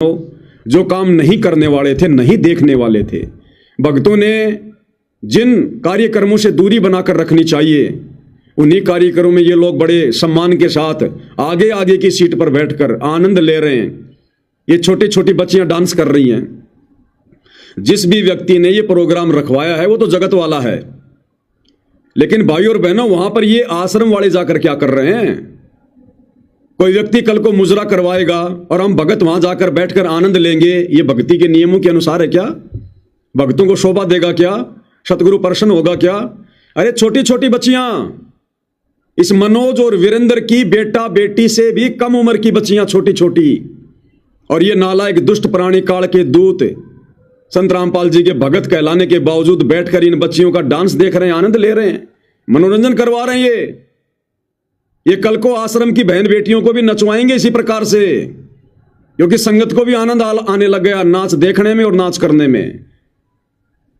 जो काम नहीं करने वाले थे, नहीं देखने वाले थे, भक्तों ने जिन कार्यक्रमों से दूरी बनाकर रखनी चाहिए, उन्हीं कार्यक्रमों में ये लोग बड़े सम्मान के साथ आगे आगे की सीट पर बैठकर आनंद ले रहे हैं। ये छोटी छोटी बच्चियां डांस कर रही हैं। जिस भी व्यक्ति ने ये प्रोग्राम रखवाया है वो तो जगत वाला है, लेकिन भाइयों और बहनों, वहां पर ये आश्रम वाले जाकर क्या कर रहे हैं? कोई व्यक्ति कल को मुजरा करवाएगा और हम भगत वहां जाकर बैठकर आनंद लेंगे, ये भक्ति के नियमों के अनुसार है क्या? भक्तों को शोभा देगा क्या? सतगुरु प्रसन्न होगा क्या? अरे छोटी छोटी बच्चियां, इस मनोज और वीरेंद्र की बेटा बेटी से भी कम उम्र की बच्चियां, छोटी छोटी, और ये नालायक दुष्ट प्राणी काल के दूत संत रामपाल जी के भगत कहलाने के बावजूद बैठकर इन बच्चियों का डांस देख रहे हैं, आनंद ले रहे हैं, मनोरंजन करवा रहे हैं। ये कल को आश्रम की बहन बेटियों को भी नचवाएंगे इसी प्रकार से, क्योंकि संगत को भी आनंद आने लग गया नाच देखने में और नाच करने में।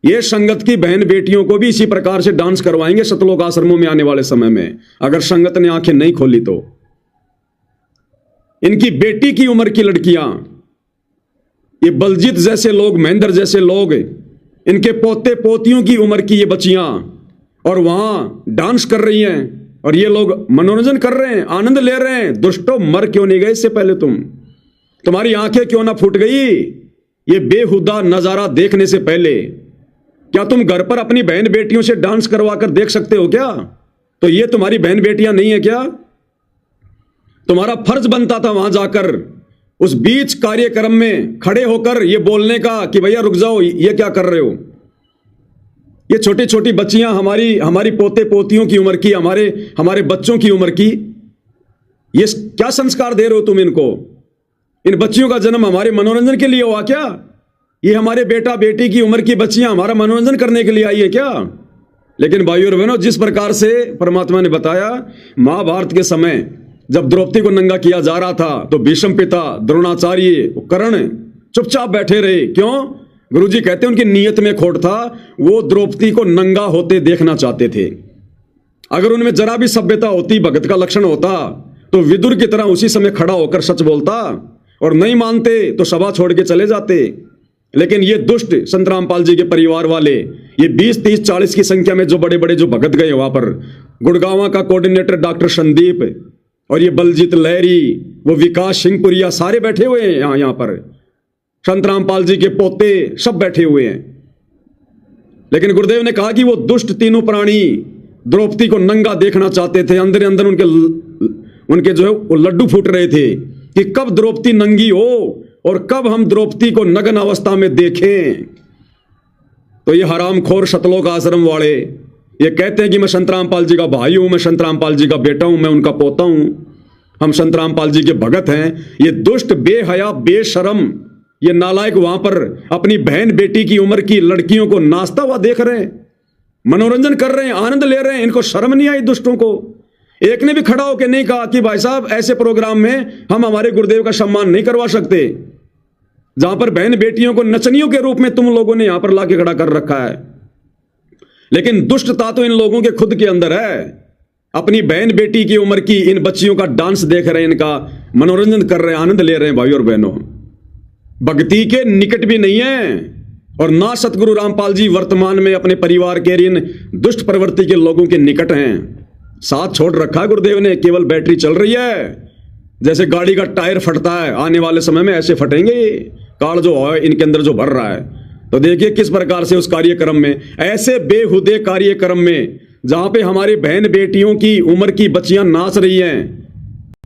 ये संगत की बहन बेटियों को भी इसी प्रकार से डांस करवाएंगे सतलोक आश्रमों में आने वाले समय में, अगर संगत ने आंखें नहीं खोली तो। इनकी बेटी की उम्र की लड़कियां, ये बलजीत जैसे लोग, महेंद्र जैसे लोग, इनके पोते पोतियों की उम्र की ये बच्चियां, और वहां डांस कर रही हैं, और ये लोग मनोरंजन कर रहे हैं, आनंद ले रहे हैं। दुष्टों, मर क्यों नहीं गए इससे पहले? तुम्हारी आंखें क्यों ना फूट गई ये बेहुदा नजारा देखने से पहले? क्या तुम घर पर अपनी बहन बेटियों से डांस करवा कर देख सकते हो क्या? तो ये तुम्हारी बहन बेटियां नहीं है क्या? तुम्हारा फर्ज बनता था वहां जाकर उस बीच कार्यक्रम में खड़े होकर ये बोलने का कि भैया रुक जाओ, ये क्या कर रहे हो? ये छोटी छोटी बच्चियां, हमारी पोते पोतियों की उम्र की, हमारे बच्चों की उम्र की, ये क्या संस्कार दे रहे हो तुम इनको? इन बच्चियों का जन्म हमारे मनोरंजन के लिए हुआ क्या? ये हमारे बेटा बेटी की उम्र की बच्चियां हमारा मनोरंजन करने के लिए आई है क्या? लेकिन भाइयों और बहनों, जिस प्रकार से परमात्मा ने बताया, महाभारत के समय जब द्रौपदी को नंगा किया जा रहा था तो भीष्म पिता, द्रोणाचार्य, कर्ण चुपचाप बैठे रहे। क्यों? गुरुजी कहते हैं उनकी नीयत में खोट था, वो द्रौपदी को नंगा होते देखना चाहते थे। अगर उनमें जरा भी सभ्यता होती, भगत का लक्षण होता, तो विदुर की तरह उसी समय खड़ा होकर सच बोलता, और नहीं मानते तो सभा छोड़ के चले जाते। लेकिन ये दुष्ट संत रामपाल जी के परिवार वाले, ये 20, 30, 40 की संख्या में जो बड़े बड़े जो भगत गए वहां पर, गुड़गांव का कोऑर्डिनेटर डॉक्टर संदीप, और ये बलजीत लहरी, वो विकास सिंहपुरिया, सारे बैठे हुए हैं यहां पर। संत रामपाल जी के पोते सब बैठे हुए हैं। लेकिन गुरुदेव ने कहा कि वो दुष्ट तीनों प्राणी द्रौपदी को नंगा देखना चाहते थे। अंदर अंदर उनके जो है वो लड्डू फूट रहे थे कि कब द्रौपदी नंगी हो और कब हम द्रौपदी को नग्न अवस्था में देखें। तो ये हरामखोर सतलोक आश्रम वाले ये कहते हैं कि मैं संत रामपाल जी का भाई हूं, मैं संत रामपाल जी का बेटा हूं, मैं उनका पोता हूं, हम संत रामपाल जी के भगत हैं। ये दुष्ट, बेहया, बेशरम, ये नालायक वहां पर अपनी बहन बेटी की उम्र की लड़कियों को नाचता हुआ देख रहे हैं, मनोरंजन कर रहे हैं, आनंद ले रहे हैं। इनको शर्म नहीं आई दुष्टों को? एक ने भी खड़ा होकर नहीं कहा कि भाई साहब ऐसे प्रोग्राम में हम हमारे गुरुदेव का सम्मान नहीं करवा सकते, जहां पर बहन बेटियों को नचनियों के रूप में तुम लोगों ने यहां पर लाके खड़ा कर रखा है। लेकिन दुष्टता तो इन लोगों के खुद के अंदर है। अपनी बहन बेटी की उम्र की इन बच्चियों का डांस देख रहे हैं, इनका मनोरंजन कर रहे हैं, आनंद ले रहे हैं। भाई और बहनों, भक्ति के निकट भी नहीं है, और ना सतगुरु रामपाल जी वर्तमान में अपने परिवार के इन दुष्ट प्रवृत्ति के लोगों के निकट हैं। साथ छोड़ रखा है गुरुदेव ने, केवल बैटरी चल रही है। जैसे गाड़ी का टायर फटता है, आने वाले समय में ऐसे फटेंगे काल जो है इनके अंदर जो भर रहा है। तो देखिए किस प्रकार से उस कार्यक्रम में, ऐसे बेहुदे कार्यक्रम में जहां पे हमारी बहन बेटियों की उम्र की बच्चियां नाच रही हैं,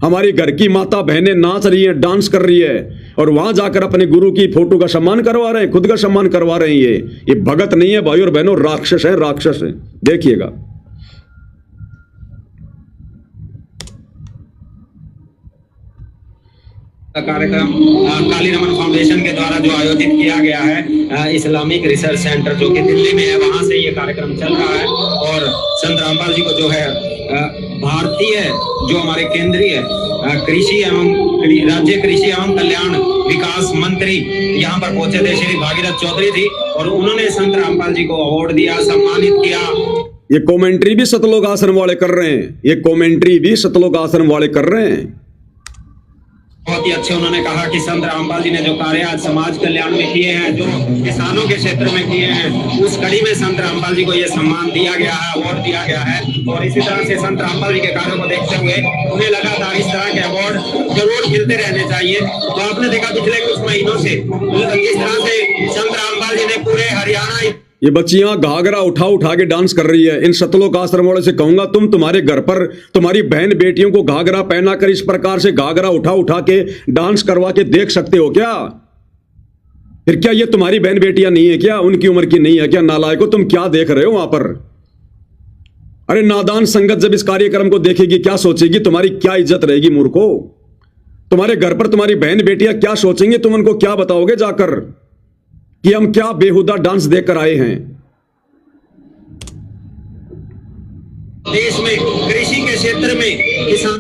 हमारी घर की माता बहनें नाच रही हैं, डांस कर रही है, और वहां जाकर अपने गुरु की फोटो का सम्मान करवा रहे हैं, खुद का सम्मान करवा रहे हैं। ये भगत नहीं है भाई और बहनों, राक्षस है, राक्षस है। देखिएगा कार्यक्रम काली रमन फाउंडेशन के द्वारा जो आयोजित किया गया है, इस्लामिक रिसर्च सेंटर जो कि दिल्ली में है, वहां से ये कार्यक्रम चल रहा है। और संत रामपाल जी को जो है भारतीय जो हमारे केंद्रीय कृषि एवं राज्य कृषि एवं कल्याण विकास मंत्री यहाँ पर पहुंचे थे, श्री भागीरथ चौधरी जी, और उन्होंने संत रामपाल जी को अवार्ड दिया, सम्मानित किया। ये कमेंट्री भी सतलोक आश्रम वाले कर रहे हैं, ये कमेंट्री भी सतलोक आश्रम वाले कर रहे हैं। बहुत ही अच्छे उन्होंने कहा कि संत रामपाल जी ने जो कार्य आज समाज कल्याण में किए हैं, जो किसानों के क्षेत्र में किए हैं, उस कड़ी में संत रामपाल जी को ये सम्मान दिया गया है, अवार्ड दिया गया है। और इसी तरह से संत रामपाल जी के कार्यों को देखते हुए उन्हें लगातार इस तरह के अवार्ड जरूर मिलते रहने चाहिए। तो आपने देखा पिछले कुछ महीनों से किस तरह से संत रामपाल जी ने पूरे हरियाणा, ये बच्चियां घाघरा उठा उठा के डांस कर रही है। इन सतलोक आश्रम वालों से कहूंगा, तुम तुम्हारे घर पर तुम्हारी बहन बेटियों को घाघरा पहना कर इस प्रकार से घाघरा उठा उठा के डांस करवा के देख सकते हो क्या? फिर क्या ये तुम्हारी बहन बेटियां नहीं है क्या? उनकी उम्र की नहीं है क्या? नालायको, तुम क्या देख रहे हो वहां पर? अरे नादान संगत जब इस कार्यक्रम को देखेगी क्या सोचेगी? तुम्हारी क्या इज्जत रहेगी मूर्खो? तुम्हारे घर पर तुम्हारी बहन बेटियां क्या सोचेंगे? तुम उनको क्या बताओगे जाकर कि हम क्या बेहुदा डांस देखकर आए हैं? देश में कृषि के क्षेत्र में किसान